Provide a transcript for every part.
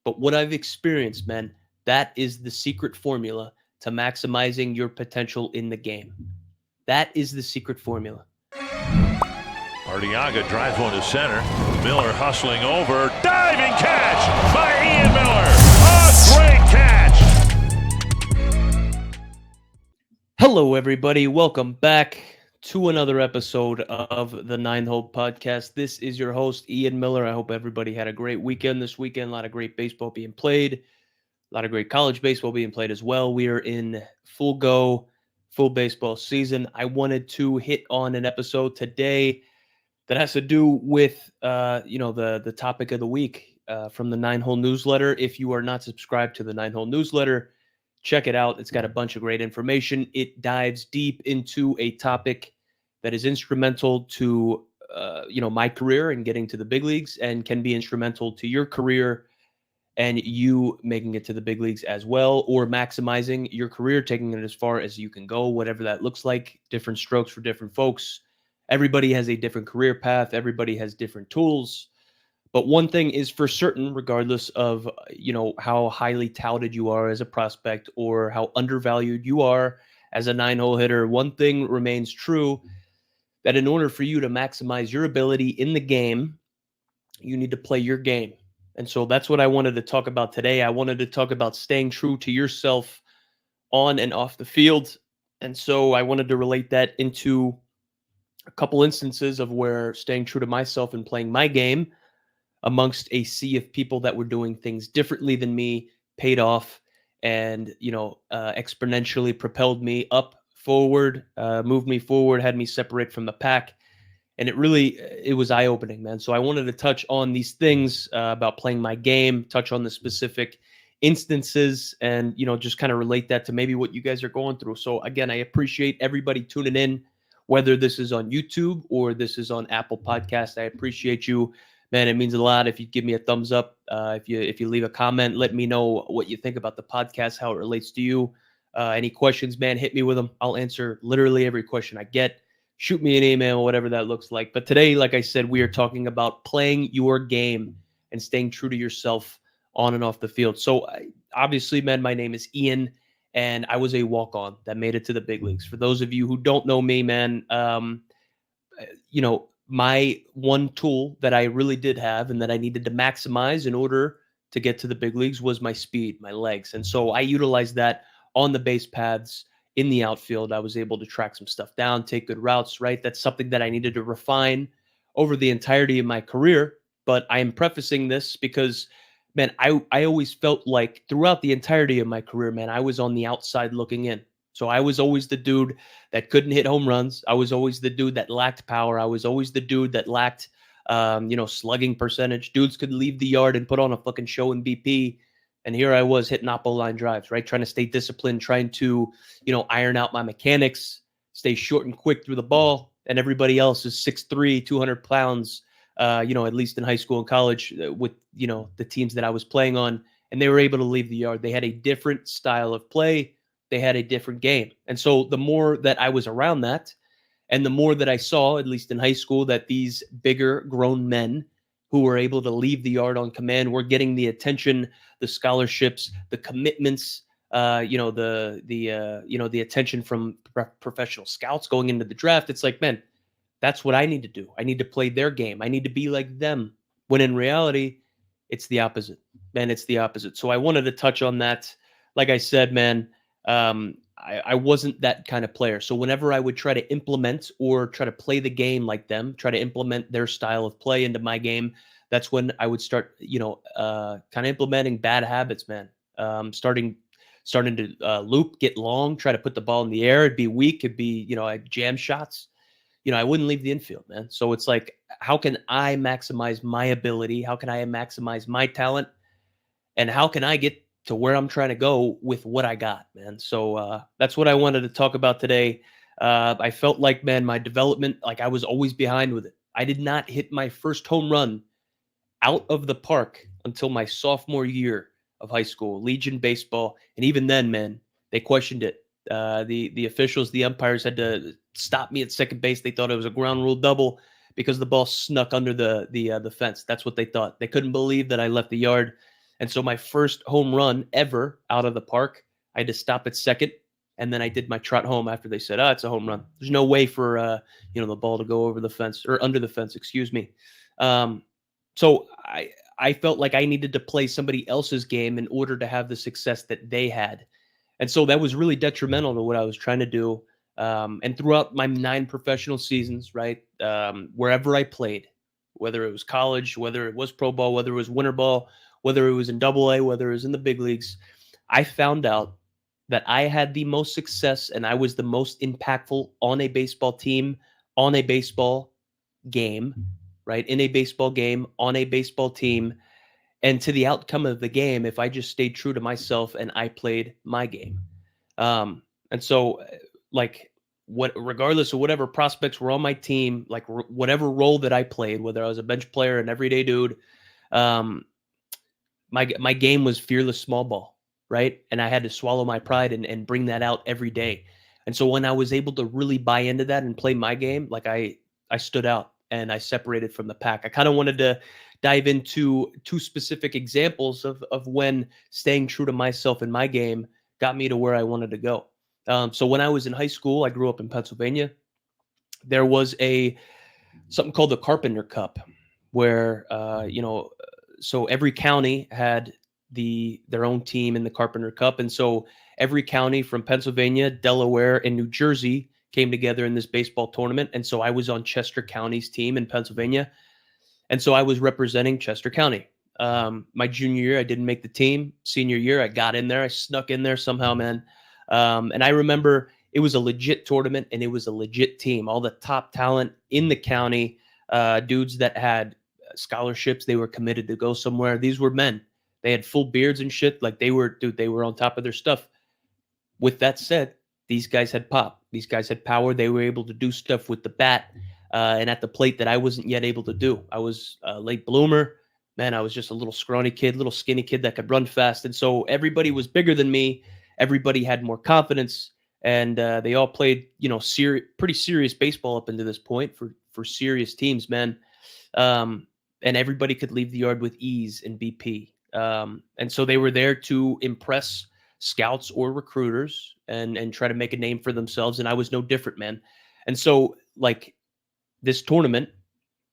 But what I've experienced, man, that is the secret formula to maximizing your potential in the game. That is the secret formula. Ardiaga drives one to center. Miller hustling over. Diving catch by Ian Miller. A great catch. Hello, everybody. Welcome back to another episode of the Nine Hole Podcast. This is your host, Ian Miller. I hope everybody had a great weekend this weekend. A lot of great baseball being played. A lot of great college baseball being played as well. We are in full go, full baseball season. I wanted to hit on an episode today that has to do with, the topic of the week from the Nine Hole newsletter. If you are not subscribed to the Nine Hole newsletter, check it out. It's got a bunch of great information. It dives deep into a topic that is instrumental to, my career and getting to the big leagues, and can be instrumental to your career and you making it to the big leagues as well, or maximizing your career, taking it as far as you can go, whatever that looks like. Different strokes for different folks. Everybody has a different career path. Everybody has different tools. But one thing is for certain, regardless of, how highly touted you are as a prospect or how undervalued you are as a nine-hole hitter, one thing remains true, that in order for you to maximize your ability in the game, you need to play your game. And so that's what I wanted to talk about today. I wanted to talk about staying true to yourself on and off the field. And so I wanted to relate that into a couple instances of where staying true to myself and playing my game amongst a sea of people that were doing things differently than me paid off and, exponentially propelled me up forward, moved me forward, had me separate from the pack. And it was eye-opening, man. So I wanted to touch on these things about playing my game, touch on the specific instances, and, just kind of relate that to maybe what you guys are going through. So again, I appreciate everybody tuning in, whether this is on YouTube or this is on Apple Podcast. I appreciate you, man. It means a lot if you give me a thumbs up. If you leave a comment, let me know what you think about the podcast, how it relates to you. Any questions, man, hit me with them. I'll answer literally every question I get. Shoot me an email, whatever that looks like. But today, like I said, we are talking about playing your game and staying true to yourself on and off the field. So obviously, man, my name is Ian, and I was a walk-on that made it to the big leagues. For those of you who don't know me, man, my one tool that I really did have and that I needed to maximize in order to get to the big leagues was my speed, my legs. And so I utilized that on the base paths. In the outfield, I was able to track some stuff down, take good routes, right? That's something that I needed to refine over the entirety of my career. But I am prefacing this because, man, I always felt like throughout the entirety of my career, man, I was on the outside looking in. So I was always the dude that couldn't hit home runs. I was always the dude that lacked power. I was always the dude that lacked, slugging percentage. Dudes could leave the yard and put on a fucking show in BP. And here I was hitting oppo line drives, right? Trying to stay disciplined, trying to, iron out my mechanics, stay short and quick through the ball. And everybody else is 6'3", 200 pounds, at least in high school and college with, the teams that I was playing on. And they were able to leave the yard. They had a different style of play. They had a different game. And so the more that I was around that, and the more that I saw, at least in high school, that these bigger grown men who were able to leave the yard on command were getting the attention, the scholarships, the commitments, the attention from professional scouts going into the draft. It's like, man, that's what I need to do. I need to play their game. I need to be like them. When in reality, it's the opposite, man. It's the opposite. So I wanted to touch on that. Like I said, man, I wasn't that kind of player. So whenever I would try to implement or try to play the game like them, try to implement their style of play into my game, that's when I would start, kind of implementing bad habits, man. Starting to loop, get long, try to put the ball in the air. It'd be weak. It'd be, I'd jam shots. I wouldn't leave the infield, man. So it's like, how can I maximize my ability? How can I maximize my talent? And how can I get to where I'm trying to go with what I got, man? So that's what I wanted to talk about today. I felt like, man, my development, like I was always behind with it. I did not hit my first home run out of the park until my sophomore year of high school, Legion baseball. And even then, man, they questioned it. The officials, the umpires had to stop me at second base. They thought it was a ground rule double because the ball snuck under the fence. That's what they thought. They couldn't believe that I left the yard. And so my first home run ever out of the park, I had to stop at second, and then I did my trot home after they said, it's a home run. There's no way for the ball to go over the fence or under the fence, excuse me. So I felt like I needed to play somebody else's game in order to have the success that they had. And so that was really detrimental to what I was trying to do. And throughout my 9 professional seasons, right, wherever I played, whether it was college, whether it was pro ball, whether it was winter ball, whether it was in double A, whether it was in the big leagues, I found out that I had the most success and I was the most impactful on a baseball team, on a baseball game, right? In a baseball game, on a baseball team, and to the outcome of the game if I just stayed true to myself and I played my game. And so, like, regardless of whatever prospects were on my team, like whatever role that I played, whether I was a bench player, an everyday dude, um, my game was fearless small ball, right? And I had to swallow my pride and bring that out every day. And so when I was able to really buy into that and play my game, like I stood out and I separated from the pack. I kind of wanted to dive into 2 specific examples of when staying true to myself in my game got me to where I wanted to go. So when I was in high school, I grew up in Pennsylvania. There was something called the Carpenter Cup, where so every county had their own team in the Carpenter Cup, and so every county from Pennsylvania, Delaware, and New Jersey came together in this baseball tournament. And so I was on Chester County's team in Pennsylvania, and so I was representing Chester County. My junior year, I didn't make the team. Senior year, I got in there. I snuck in there somehow, man. And I remember it was a legit tournament and it was a legit team. All the top talent in the county, dudes that had scholarships, they were committed to go somewhere. These were men. They had full beards and shit. Like they were on top of their stuff. With that said, these guys had pop. These guys had power. They were able to do stuff with the bat and at the plate that I wasn't yet able to do. I was a late bloomer. Man, I was just a little scrawny kid, little skinny kid that could run fast. And so everybody was bigger than me. Everybody had more confidence. And they all played, pretty serious baseball up into this point for serious teams, man. And everybody could leave the yard with ease in BP. And so they were there to impress scouts or recruiters and try to make a name for themselves. And I was no different, man. And so, like, this tournament,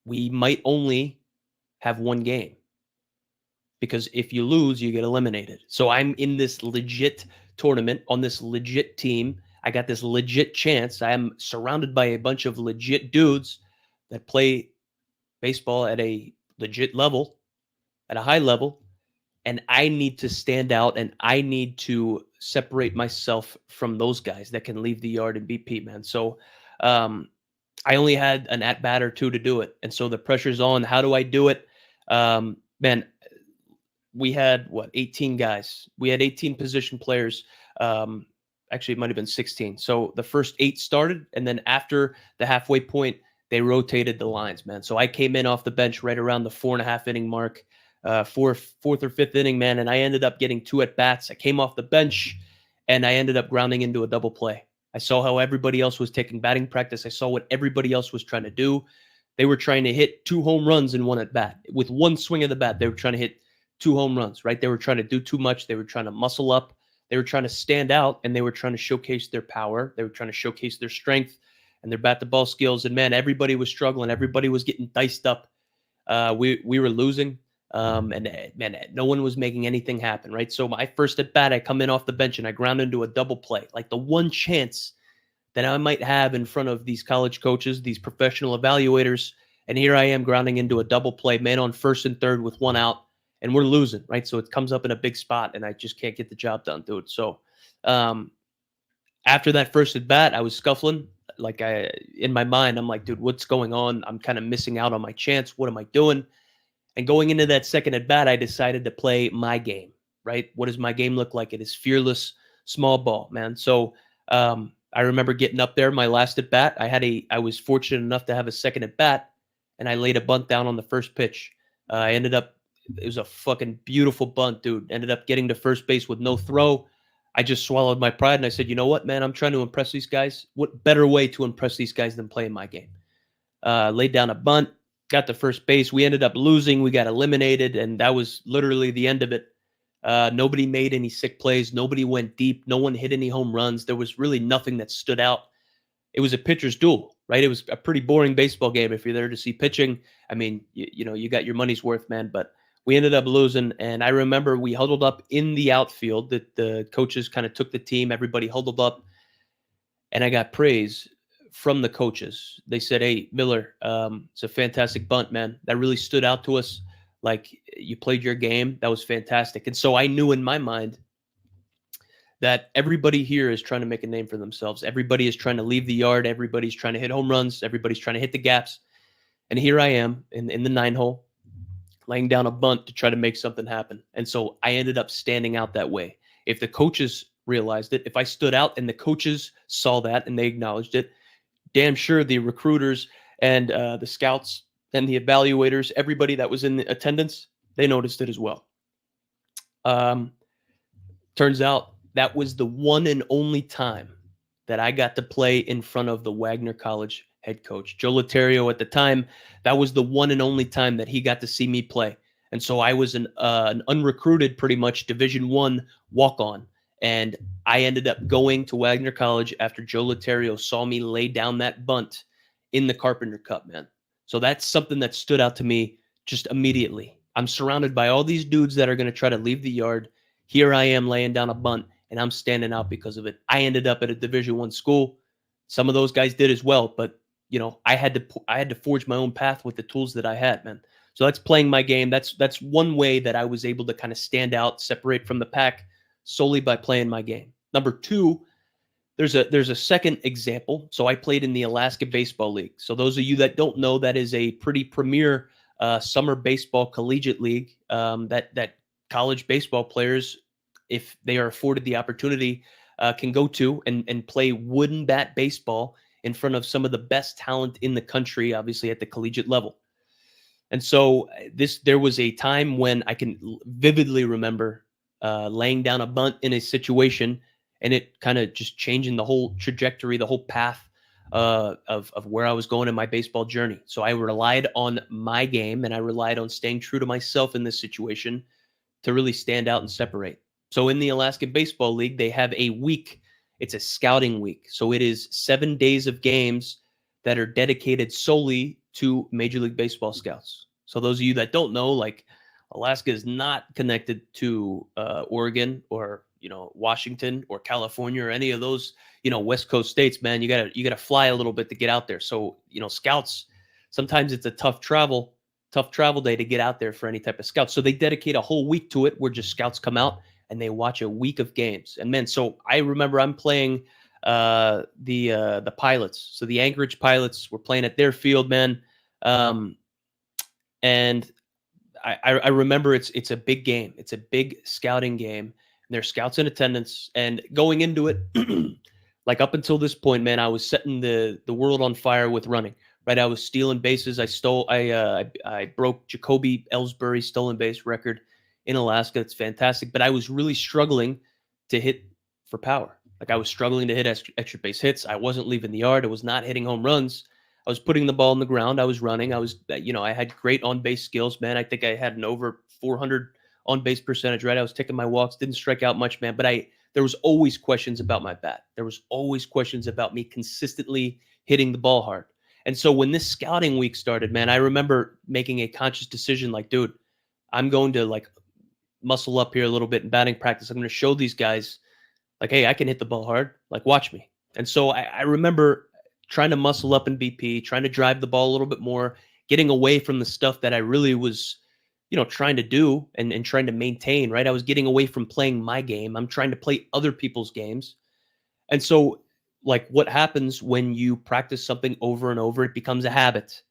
we might only have one game because if you lose, you get eliminated. So I'm in this legit tournament on this legit team. I got this legit chance. I am surrounded by a bunch of legit dudes that play baseball at a legit level, at a high level. And I need to stand out and I need to separate myself from those guys that can leave the yard and BP, man. So I only had an at-bat or 2 to do it. And so the pressure's on. How do I do it? Man, we had, 18 guys. We had 18 position players. Actually, it might have been 16. So the first 8 started, and then after the halfway point, they rotated the lines, man. So I came in off the bench right around the 4.5 inning mark, fourth or fifth inning, man, and I ended up getting 2 at-bats. I came off the bench, and I ended up grounding into a double play. I saw how everybody else was taking batting practice. I saw what everybody else was trying to do. They were trying to hit 2 home runs in one at-bat. With one swing of the bat, they were trying to hit 2 home runs, right? They were trying to do too much. They were trying to muscle up. They were trying to stand out, and they were trying to showcase their power. They were trying to showcase their strength and their bat-to-ball skills. And, man, everybody was struggling. Everybody was getting diced up. We were losing, and, man, no one was making anything happen, right? So my first at-bat, I come in off the bench, and I ground into a double play, like the one chance that I might have in front of these college coaches, these professional evaluators. And here I am grounding into a double play, man on first and third with 1 out. And we're losing, right? So it comes up in a big spot, and I just can't get the job done, dude. So after that first at bat, I was scuffling. Like in my mind, I'm like, dude, what's going on? I'm kind of missing out on my chance. What am I doing? And going into that second at bat, I decided to play my game, right? What does my game look like? It is fearless small ball, man. So I remember getting up there, my last at bat. I was fortunate enough to have a second at bat, and I laid a bunt down on the first pitch. It was a fucking beautiful bunt, dude. Ended up getting to first base with no throw. I just swallowed my pride and I said, you know what, man? I'm trying to impress these guys. What better way to impress these guys than playing my game? Laid down a bunt, got to first base. We ended up losing. We got eliminated, and that was literally the end of it. Nobody made any sick plays. Nobody went deep. No one hit any home runs. There was really nothing that stood out. It was a pitcher's duel, right? It was a pretty boring baseball game. If you're there to see pitching, I mean, you got your money's worth, man. But we ended up losing, and I remember we huddled up in the outfield. That the coaches kind of took the team. Everybody huddled up, and I got praise from the coaches. They said, "Hey, Miller, it's a fantastic bunt, man. That really stood out to us. Like, you played your game. That was fantastic." And so I knew in my mind that everybody here is trying to make a name for themselves. Everybody is trying to leave the yard. Everybody's trying to hit home runs. Everybody's trying to hit the gaps. And here I am in the 9-hole, laying down a bunt to try to make something happen. And so I ended up standing out that way. If the coaches realized it, if I stood out and the coaches saw that and they acknowledged it, damn sure the recruiters and the scouts and the evaluators, everybody that was in the attendance, they noticed it as well. Turns out that was the one and only time that I got to play in front of the Wagner College head coach, Joe Laterio at the time. That was the one and only time that he got to see me play. And so I was an unrecruited, pretty much Division I walk-on. And I ended up going to Wagner College after Joe Laterio saw me lay down that bunt in the Carpenter Cup, man. So that's something that stood out to me just immediately. I'm surrounded by all these dudes that are going to try to leave the yard. Here I am laying down a bunt, and I'm standing out because of it. I ended up at a Division I school. Some of those guys did as well, but I had to forge my own path with the tools that I had, man. So that's playing my game. That's one way that I was able to kind of stand out, separate from the pack, solely by playing my game. Number two, there's a second example. So I played in the Alaska Baseball League. So those of you that don't know, that is a pretty premier summer baseball collegiate league that college baseball players, if they are afforded the opportunity, can go to and play wooden bat baseball in front of some of the best talent in the country, obviously at the collegiate level. And so there was a time when I can vividly remember laying down a bunt in a situation and it kind of just changing the whole trajectory, the whole path of where I was going in my baseball journey. So I relied on my game and I relied on staying true to myself in this situation to really stand out and separate. So in the Alaska Baseball League, they have a week. It's a scouting week. So it is 7 days of games that are dedicated solely to Major League Baseball scouts. So those of you that don't know, like, Alaska is not connected to Oregon or Washington or California or any of those West Coast states, man. You gotta fly a little bit to get out there. So scouts, sometimes it's a tough travel day to get out there for any type of scouts. So they dedicate a whole week to it where just scouts come out and they watch a week of games. And man, so I remember I'm playing the Pilots. So the Anchorage Pilots were playing at their field, man. And I remember it's a big game. It's a big scouting game. And there's scouts in attendance. And going into it, like up until this point, man, I was setting the world on fire with running. Right, I was stealing bases. I broke Jacoby Ellsbury's stolen base record in Alaska. It's fantastic. But I was really struggling to hit for power. Like, I was struggling to hit extra base hits. I wasn't leaving the yard. I was not hitting home runs. I was putting the ball in the ground. I was running. I had great on-base skills, man. I think I had an over 400 on-base percentage, right? I was taking my walks, didn't strike out much, man. But there was always questions about my bat. There was always questions about me consistently hitting the ball hard. And so when this scouting week started, man, I remember making a conscious decision, like, dude, I'm going to muscle up here a little bit in batting practice. I'm going to show these guys, like, hey, I can hit the ball hard. Like, watch me. And so I remember trying to muscle up in BP, trying to drive the ball a little bit more, getting away from the stuff that I really was, trying to do and trying to maintain, right? I was getting away from playing my game. I'm trying to play other people's games. And so, like, what happens when you practice something over and over, it becomes a habit.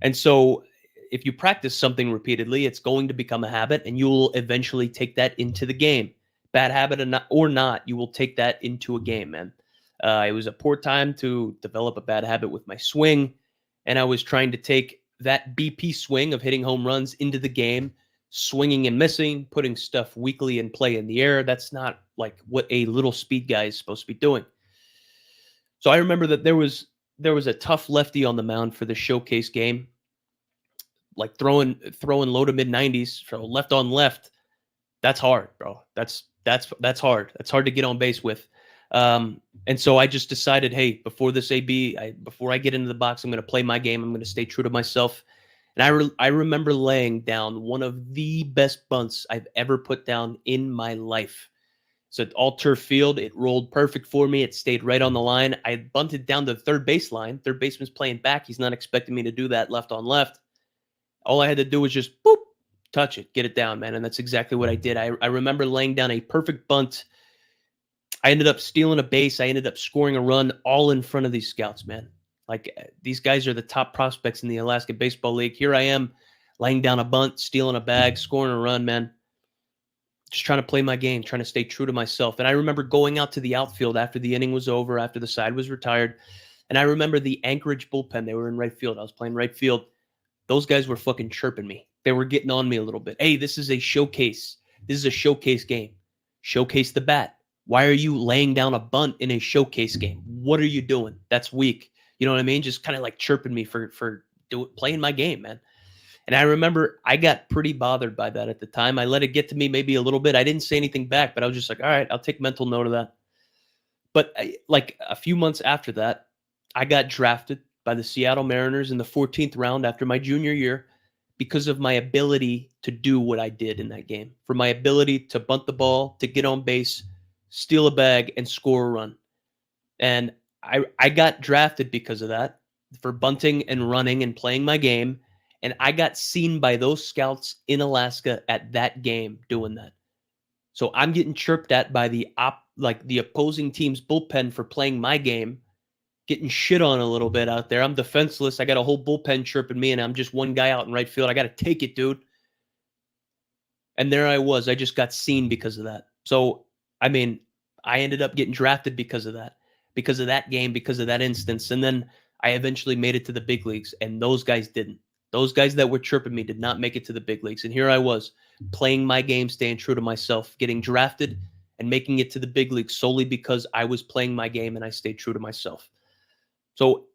And so if you practice something repeatedly, it's going to become a habit and you will eventually take that into the game. Bad habit or not, you will take that into a game, man. It was a poor time to develop a bad habit with my swing. And I was trying to take that BP swing of hitting home runs into the game, swinging and missing, putting stuff weakly in play in the air. That's not like what a little speed guy is supposed to be doing. So I remember that there was a tough lefty on the mound for the showcase game, like throwing low to mid 90s, so left on left. That's hard, bro. That's hard. That's hard to get on base with. And so I just decided, hey, before this before I get into the box, I'm going to play my game. I'm going to stay true to myself. And I remember laying down one of the best bunts I've ever put down in my life. It's an all turf field. It rolled perfect for me. It stayed right on the line. I bunted down to the third base line. Third baseman's playing back. He's not expecting me to do that left on left. All I had to do was just boop, touch it, get it down, man. And that's exactly what I did. I remember laying down a perfect bunt. I ended up stealing a base. I ended up scoring a run all in front of these scouts, man. Like, these guys are the top prospects in the Alaska Baseball League. Here I am laying down a bunt, stealing a bag, scoring a run, man. Just trying to play my game, trying to stay true to myself. And I remember going out to the outfield after the inning was over, after the side was retired. And I remember the Anchorage bullpen. They were in right field. I was playing right field. Those guys were fucking chirping me. They were getting on me a little bit. Hey, this is a showcase. This is a showcase game. Showcase the bat. Why are you laying down a bunt in a showcase game? What are you doing? That's weak. You know what I mean? Just kind of like chirping me for playing my game, man. And I remember I got pretty bothered by that at the time. I let it get to me maybe a little bit. I didn't say anything back, but I was just like, all right, I'll take mental note of that. But like a few months after that, I got drafted by the Seattle Mariners in the 14th round after my junior year because of my ability to do what I did in that game, for my ability to bunt the ball, to get on base, steal a bag, and score a run. And I got drafted because of that, for bunting and running and playing my game. And I got seen by those scouts in Alaska at that game doing that. So I'm getting chirped at by the opposing team's bullpen for playing my game, getting shit on a little bit out there. I'm defenseless. I got a whole bullpen chirping me, and I'm just one guy out in right field. I got to take it, dude. And there I was. I just got seen because of that. So, I mean, I ended up getting drafted because of that game, because of that instance. And then I eventually made it to the big leagues, and those guys didn't. Those guys that were chirping me did not make it to the big leagues. And here I was, playing my game, staying true to myself, getting drafted and making it to the big leagues solely because I was playing my game and I stayed true to myself. So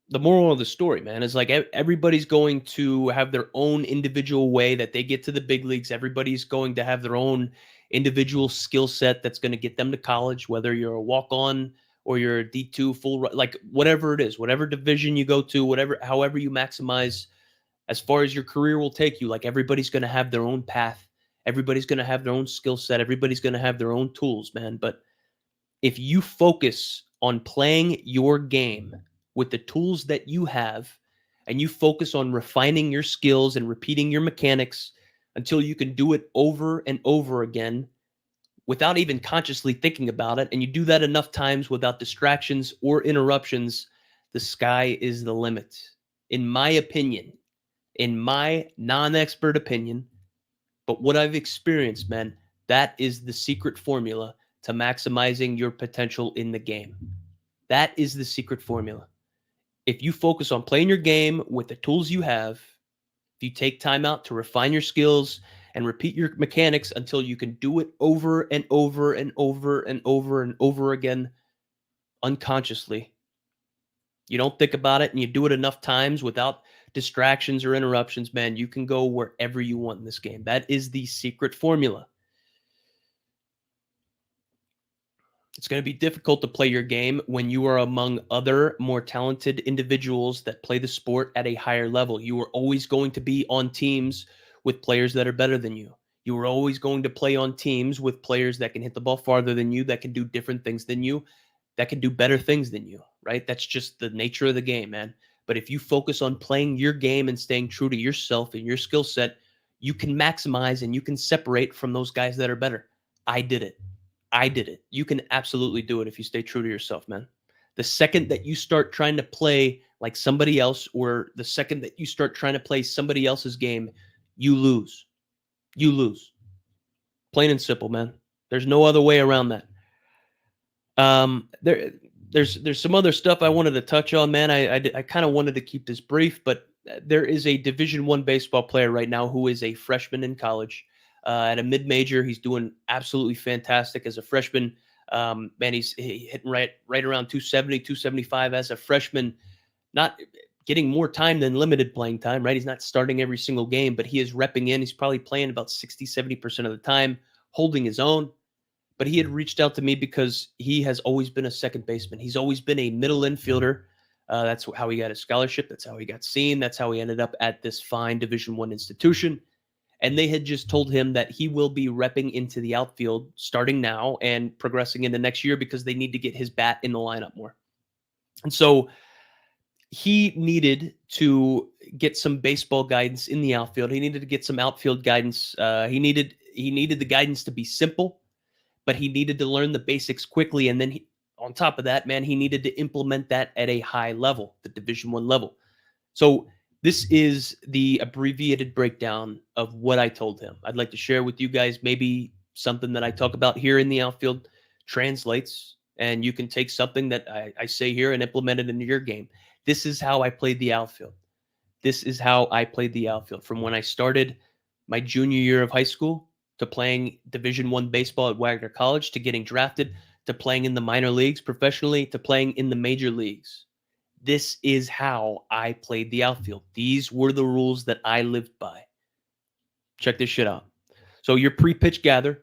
the moral of the story, man, is like everybody's going to have their own individual way that they get to the big leagues. Everybody's going to have their own individual skill set that's going to get them to college, whether you're a walk-on or you're a D2 full, like whatever it is, whatever division you go to, however you maximize as far as your career will take you. Like, everybody's going to have their own path. Everybody's going to have their own skill set. Everybody's going to have their own tools, man. But if you focus on playing your game with the tools that you have, and you focus on refining your skills and repeating your mechanics until you can do it over and over again without even consciously thinking about it, and you do that enough times without distractions or interruptions, the sky is the limit. In my opinion, in my non-expert opinion, but what I've experienced, man, that is the secret formula to maximizing your potential in the game. That is the secret formula. If you focus on playing your game with the tools you have, if you take time out to refine your skills and repeat your mechanics until you can do it over and over and over and over and over again unconsciously, you don't think about it, and you do it enough times without distractions or interruptions, man, you can go wherever you want in this game. That is the secret formula. It's going to be difficult to play your game when you are among other more talented individuals that play the sport at a higher level. You are always going to be on teams with players that are better than you. You are always going to play on teams with players that can hit the ball farther than you, that can do different things than you, that can do better things than you, right? That's just the nature of the game, man. But if you focus on playing your game and staying true to yourself and your skill set, you can maximize and you can separate from those guys that are better. I did it. You can absolutely do it if you stay true to yourself, man. The second that you start trying to play like somebody else, or the second that you start trying to play somebody else's game, you lose. You lose. Plain and simple, man. There's no other way around that. There's some other stuff I wanted to touch on, man. I kind of wanted to keep this brief, but there is a Division I baseball player right now who is a freshman in college. At a mid-major, he's doing absolutely fantastic as a freshman. Man, he's hitting right around 270, 275 as a freshman. Not getting more time than limited playing time, right? He's not starting every single game, but he is repping in. He's probably playing about 60, 70% of the time, holding his own. But he had reached out to me because he has always been a second baseman. He's always been a middle infielder. That's how he got his scholarship. That's how he got seen. That's how he ended up at this fine Division I institution. And they had just told him that he will be repping into the outfield starting now and progressing into next year because they need to get his bat in the lineup more. And so he needed to get some baseball guidance in the outfield. He needed to get some outfield guidance. He needed the guidance to be simple, but he needed to learn the basics quickly. And then on top of that, man, he needed to implement that at a high level, the Division I level. So this is the abbreviated breakdown of what I told him. I'd like to share with you guys maybe something that I talk about here in the outfield translates, and you can take something that I say here and implement it into your game. This is how I played the outfield. This is how I played the outfield from when I started my junior year of high school to playing Division I baseball at Wagner College, to getting drafted, to playing in the minor leagues professionally, to playing in the major leagues. This is how I played the outfield. These were the rules that I lived by. Check this shit out. So your pre-pitch gather,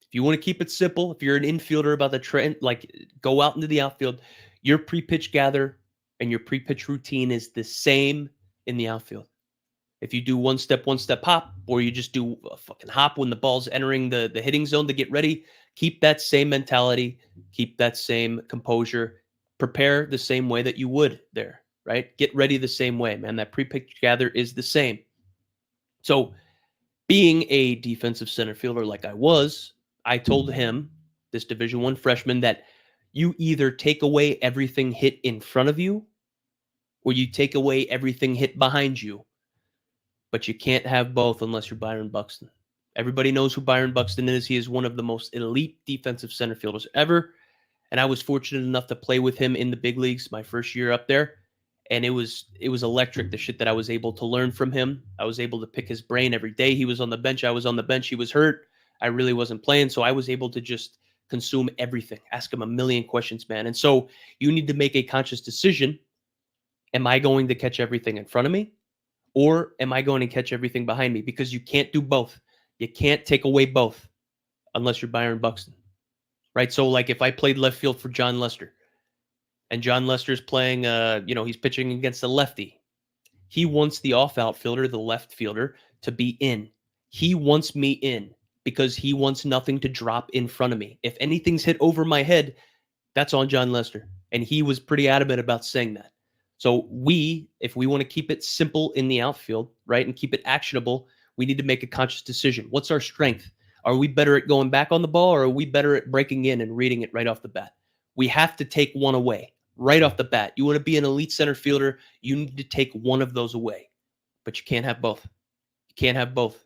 if you want to keep it simple, if you're an infielder about the trend, like go out into the outfield, your pre-pitch gather and your pre-pitch routine is the same in the outfield. If you do one step hop, or you just do a fucking hop when the ball's entering the hitting zone to get ready, keep that same mentality, keep that same composure, prepare the same way that you would there, right? Get ready the same way, man. That pre-pitch gather is the same. So being a defensive center fielder like I was, I told him, this Division I freshman, that you either take away everything hit in front of you or you take away everything hit behind you. But you can't have both unless you're Byron Buxton. Everybody knows who Byron Buxton is. He is one of the most elite defensive center fielders ever. And I was fortunate enough to play with him in the big leagues my first year up there. And it was electric, the shit that I was able to learn from him. I was able to pick his brain every day. He was on the bench. I was on the bench. He was hurt. I really wasn't playing. So I was able to just consume everything, ask him a million questions, man. And so you need to make a conscious decision. Am I going to catch everything in front of me? Or am I going to catch everything behind me? Because you can't do both. You can't take away both unless you're Byron Buxton, right? So like if I played left field for John Lester, and John Lester's playing, he's pitching against a lefty. He wants the off outfielder, the left fielder, to be in. He wants me in because he wants nothing to drop in front of me. If anything's hit over my head, that's on John Lester. And he was pretty adamant about saying that. So if we want to keep it simple in the outfield, right, and keep it actionable, we need to make a conscious decision. What's our strength? Are we better at going back on the ball, or are we better at breaking in and reading it right off the bat? We have to take one away right off the bat. You want to be an elite center fielder, you need to take one of those away. But you can't have both. You can't have both.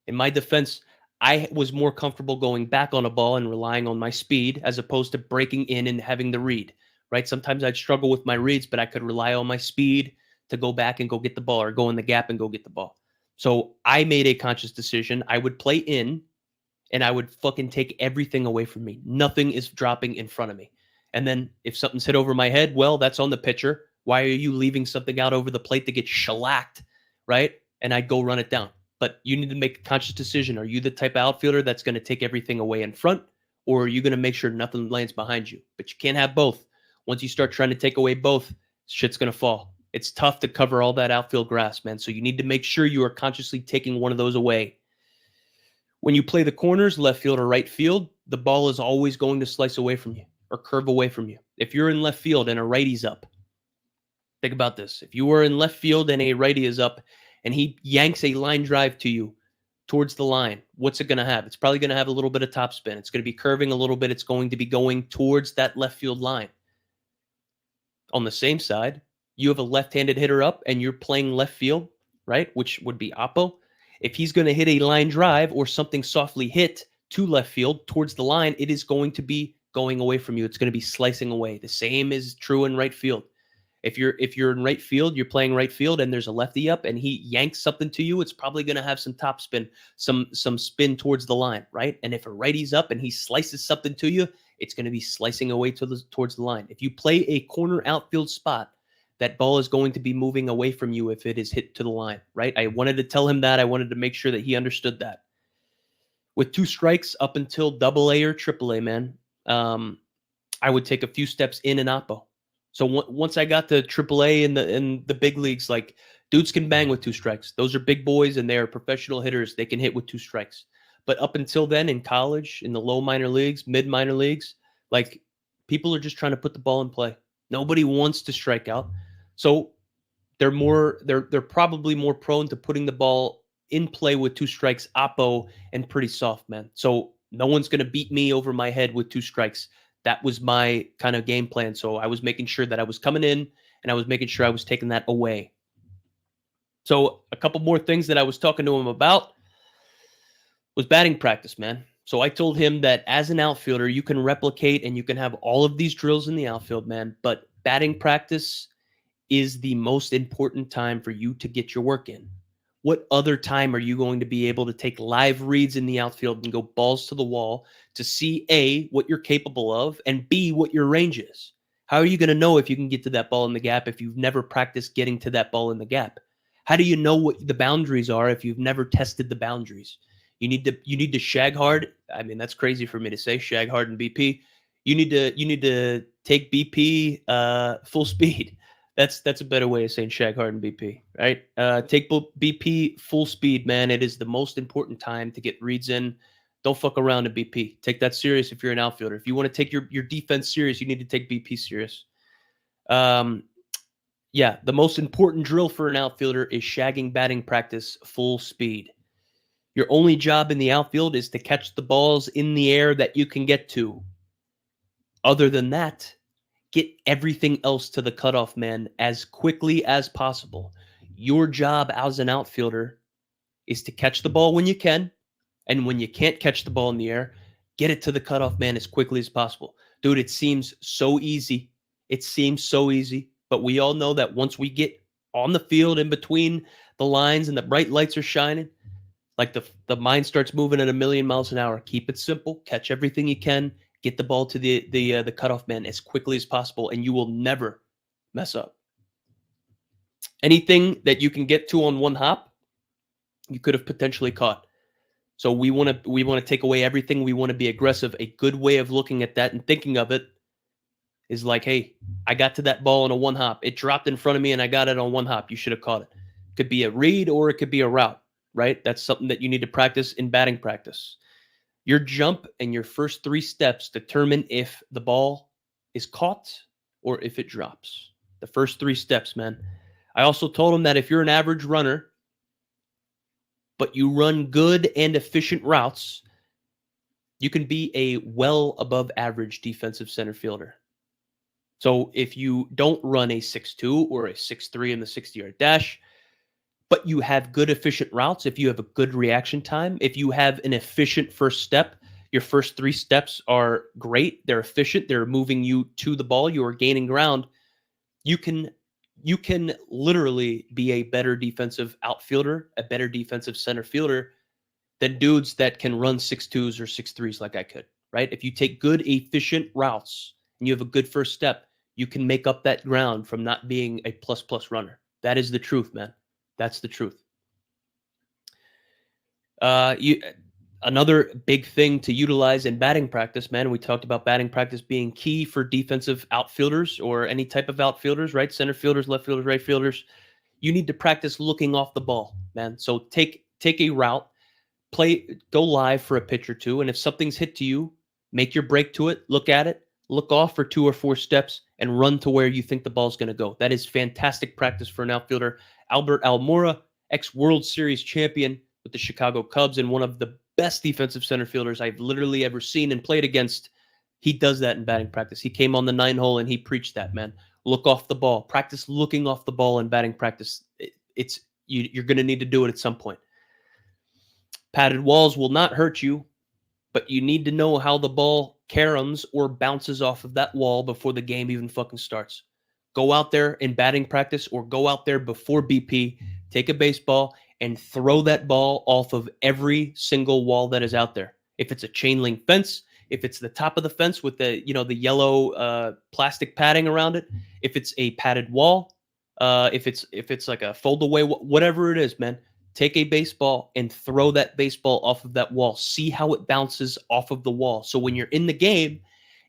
In my defense, I was more comfortable going back on a ball and relying on my speed as opposed to breaking in and having the read. Right? Sometimes I'd struggle with my reads, but I could rely on my speed to go back and go get the ball, or go in the gap and go get the ball. So I made a conscious decision. I would play in, and I would fucking take everything away from me. Nothing is dropping in front of me. And then if something's hit over my head, well, that's on the pitcher. Why are you leaving something out over the plate to get shellacked, right? And I'd go run it down. But you need to make a conscious decision. Are you the type of outfielder that's going to take everything away in front, or are you going to make sure nothing lands behind you? But you can't have both. Once you start trying to take away both, shit's going to fall. It's tough to cover all that outfield grass, man. So you need to make sure you are consciously taking one of those away. When you play the corners, left field or right field, the ball is always going to slice away from you or curve away from you. If you're in left field and a righty's up, think about this. If you are in left field and a righty is up and he yanks a line drive to you towards the line, what's it going to have? It's probably going to have a little bit of topspin. It's going to be curving a little bit. It's going to be going towards that left field line. On the same side, you have a left-handed hitter up and you're playing left field, right? Which would be Oppo. If he's going to hit a line drive or something softly hit to left field towards the line, it is going to be going away from you. It's going to be slicing away. The same is true in right field. If you're in right field, you're playing right field and there's a lefty up and he yanks something to you, it's probably going to have some top spin, some spin towards the line, right? And if a righty's up and he slices something to you, it's going to be slicing away towards the line. If you play a corner outfield spot, that ball is going to be moving away from you if it is hit to the line, right? I wanted to tell him that. I wanted to make sure that he understood that. With 2 strikes up until AA or AAA, man, I would take a few steps in and oppo. So once I got to AAA in the big leagues, like dudes can bang with 2 strikes. Those are big boys and they are professional hitters. They can hit with 2 strikes. But up until then, in college, in the low minor leagues, mid minor leagues, like people are just trying to put the ball in play. Nobody wants to strike out. So they're probably more prone to putting the ball in play with 2 strikes, oppo, and pretty soft, man. So no one's gonna beat me over my head with 2 strikes. That was my kind of game plan. So I was making sure that I was coming in and I was making sure I was taking that away. So a couple more things that I was talking to him about was batting practice, man. So I told him that as an outfielder, you can replicate and you can have all of these drills in the outfield, man, but batting practice is the most important time for you to get your work in. What other time are you going to be able to take live reads in the outfield and go balls to the wall to see A, what you're capable of, and B, what your range is? How are you going to know if you can get to that ball in the gap if you've never practiced getting to that ball in the gap? How do you know what the boundaries are if you've never tested the boundaries? You need to shag hard. I mean, that's crazy for me to say, shag hard and BP. You need to take BP full speed. That's a better way of saying shag hard and BP, right? Take BP full speed, man. It is the most important time to get reads in. Don't fuck around in BP. Take that serious if you're an outfielder. If you want to take your defense serious, you need to take BP serious. Yeah, the most important drill for an outfielder is shagging batting practice full speed. Your only job in the outfield is to catch the balls in the air that you can get to. Other than that, get everything else to the cutoff man as quickly as possible. Your job as an outfielder is to catch the ball when you can, and when you can't catch the ball in the air, get it to the cutoff man as quickly as possible. Dude, it seems so easy. It seems so easy, but we all know that once we get on the field in between the lines and the bright lights are shining, like the mind starts moving at 1,000,000 miles an hour. Keep it simple. Catch everything you can. Get the ball to the cutoff man as quickly as possible, and you will never mess up. Anything that you can get to on one hop, you could have potentially caught. So we want to take away everything. We want to be aggressive. A good way of looking at that and thinking of it is like, hey, I got to that ball on a one hop. It dropped in front of me, and I got it on one hop. You should have caught it. Could be a read or it could be a route, right? That's something that you need to practice in batting practice. Your jump and your first 3 steps determine if the ball is caught or if it drops. The first 3 steps, man. I also told him that if you're an average runner, but you run good and efficient routes, you can be a well above average defensive center fielder. So if you don't run a 6.2 or a 6.3 in the 60-yard dash, but you have good efficient routes, if you have a good reaction time, if you have an efficient first step, your first 3 steps are great, they're efficient, they're moving you to the ball, you are gaining ground, you can literally be a better defensive outfielder, a better defensive center fielder than dudes that can run 6.2s or 6.3s like I could, right? If you take good efficient routes and you have a good first step, you can make up that ground from not being a plus runner. That is the truth, man. That's the truth. Another big thing to utilize in batting practice, man, we talked about batting practice being key for defensive outfielders or any type of outfielders, right? Center fielders, left fielders, right fielders. You need to practice looking off the ball, man. So take a route, go live for a pitch or two, and if something's hit to you, make your break to it, look at it, look off for 2 or 4 steps, and run to where you think the ball's going to go. That is fantastic practice for an outfielder. Albert Almora, ex-World Series champion with the Chicago Cubs and one of the best defensive center fielders I've literally ever seen and played against. He does that in batting practice. He came on the 9 hole and he preached that, man. Look off the ball. Practice looking off the ball in batting practice. You're going to need to do it at some point. Padded walls will not hurt you, but you need to know how the ball caroms or bounces off of that wall before the game even fucking starts. Go out there in batting practice or go out there before BP, take a baseball, and throw that ball off of every single wall that is out there. If it's a chain link fence, if it's the top of the fence with the yellow plastic padding around it, if it's a padded wall, If it's like a fold away, whatever it is, man, take a baseball and throw that baseball off of that wall. See how it bounces off of the wall. So when you're in the game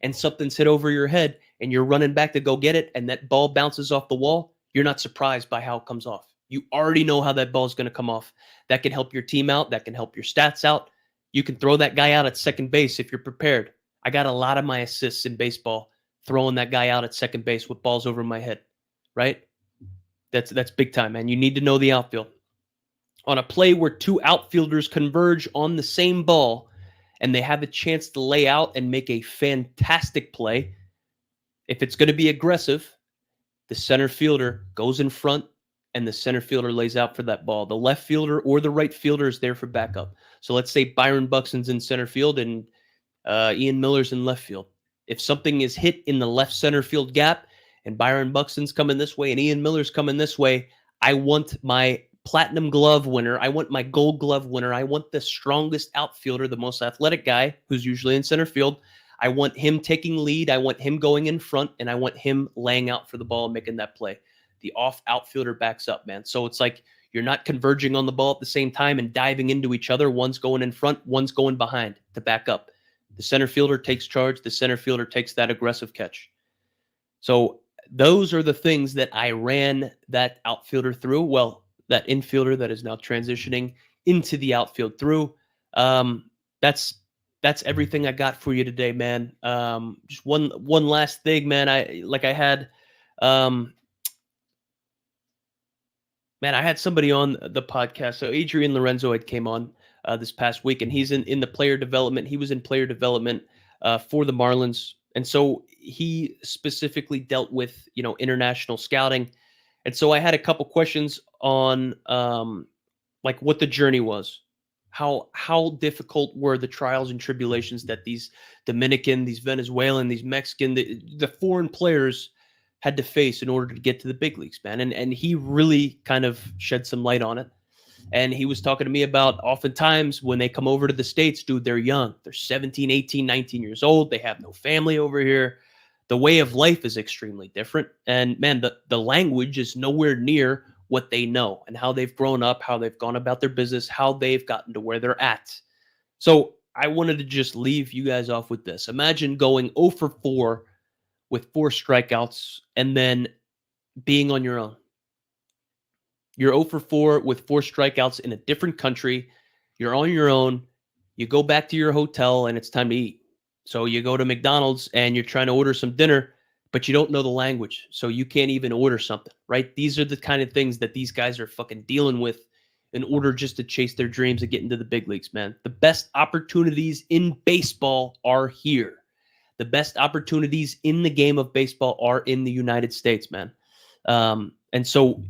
and something's hit over your head and you're running back to go get it and that ball bounces off the wall, you're not surprised by how it comes off. You already know how that ball is going to come off. That can help your team out. That can help your stats out. You can throw that guy out at second base if you're prepared. I got a lot of my assists in baseball throwing that guy out at second base with balls over my head, right? That's big time, man. You need to know the outfield. On a play where two outfielders converge on the same ball and they have a chance to lay out and make a fantastic play, if it's going to be aggressive, the center fielder goes in front and the center fielder lays out for that ball. The left fielder or the right fielder is there for backup. So let's say Byron Buxton's in center field and Ian Miller's in left field. If something is hit in the left center field gap and Byron Buxton's coming this way and Ian Miller's coming this way, I want my platinum glove winner. I want my gold glove winner. I want the strongest outfielder, the most athletic guy who's usually in center field. I want him taking lead. I want him going in front, and I want him laying out for the ball and making that play. The off outfielder backs up, man. So it's like you're not converging on the ball at the same time and diving into each other. One's going in front, one's going behind to back up. The center fielder takes charge. The center fielder takes that aggressive catch. So those are the things that I ran that outfielder through. Well, that infielder that is now transitioning into the outfield through. That's everything I got for you today, man. Just one last thing, man. I had somebody on the podcast. So Adrian Lorenzo had came on this past week, and he's in the player development. He was in player development for the Marlins, and so he specifically dealt with international scouting. And so I had a couple questions on like what the journey was. How difficult were the trials and tribulations that these Dominican, these Venezuelan, these Mexican, the foreign players had to face in order to get to the big leagues, man. And he really kind of shed some light on it. And he was talking to me about oftentimes when they come over to the States, dude, they're young. They're 17, 18, 19 years old. They have no family over here. The way of life is extremely different. And man, the language is nowhere near what they know and how they've grown up, how they've gone about their business, how they've gotten to where they're at. So I wanted to just leave you guys off with this. Imagine going 0 for 4 with 4 strikeouts and then being on your own. You're 0 for 4 with 4 strikeouts in a different country. You're on your own. You go back to your hotel and it's time to eat. So you go to McDonald's and you're trying to order some dinner, but you don't know the language. So you can't even order something, right? These are the kind of things that these guys are fucking dealing with in order just to chase their dreams and get into the big leagues, man. The best opportunities in baseball are here. The best opportunities in the game of baseball are in the United States, man. And so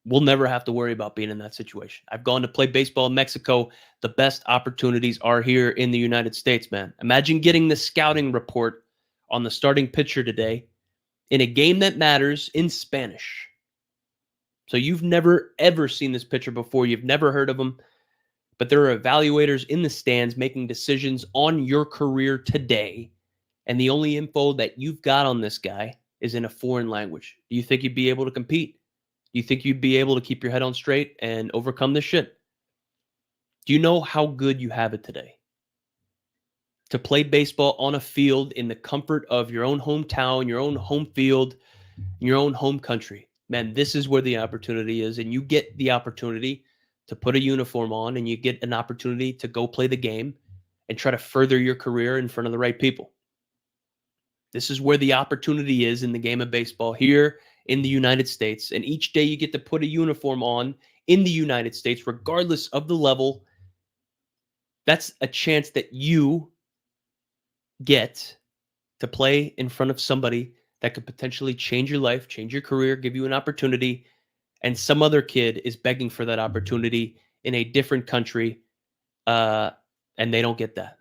we'll never have to worry about being in that situation. I've gone to play baseball in Mexico. The best opportunities are here in the United States, man. Imagine getting the scouting report on the starting pitcher today in a game that matters in Spanish. So you've never, ever seen this pitcher before. You've never heard of him. But there are evaluators in the stands making decisions on your career today. And the only info that you've got on this guy is in a foreign language. Do you think you'd be able to compete? Do you think you'd be able to keep your head on straight and overcome this shit? Do you know how good you have it today? To play baseball on a field in the comfort of your own hometown, your own home field, your own home country. Man, this is where the opportunity is. And you get the opportunity to put a uniform on and you get an opportunity to go play the game and try to further your career in front of the right people. This is where the opportunity is in the game of baseball here in the United States. And each day you get to put a uniform on in the United States, regardless of the level. That's a chance that you get to play in front of somebody that could potentially change your life, change your career, give you an opportunity. And some other kid is begging for that opportunity in a different country, and they don't get that.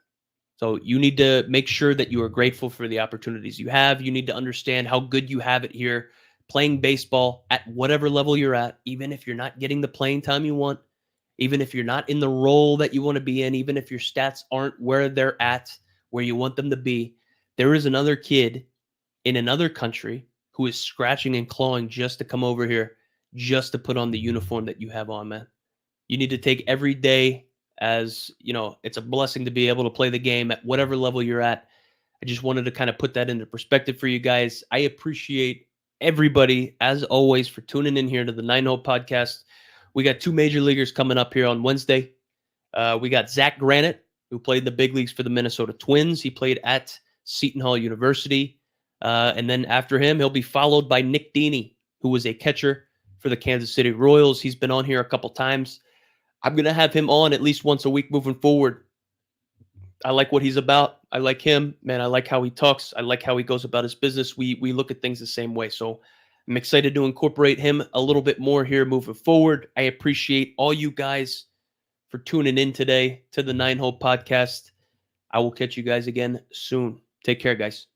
So you need to make sure that you are grateful for the opportunities you have. You need to understand how good you have it here playing baseball at whatever level you're at, even if you're not getting the playing time you want, even if you're not in the role that you want to be in, even if your stats aren't where they're at, where you want them to be. There is another kid in another country who is scratching and clawing just to come over here, just to put on the uniform that you have on, man. You need to take every day as, it's a blessing to be able to play the game at whatever level you're at. I just wanted to kind of put that into perspective for you guys. I appreciate everybody, as always, for tuning in here to the 9-Hole podcast. We got 2 major leaguers coming up here on Wednesday. We got Zach Granite, who played in the big leagues for the Minnesota Twins. He played at Seton Hall University. And then after him, he'll be followed by Nick Deeney, who was a catcher for the Kansas City Royals. He's been on here a couple times. I'm going to have him on at least once a week moving forward. I like what he's about. I like him, man. I like how he talks. I like how he goes about his business. We look at things the same way. So I'm excited to incorporate him a little bit more here moving forward. I appreciate all you guys for tuning in today to the 9-Hole podcast. I will catch you guys again soon. Take care, guys.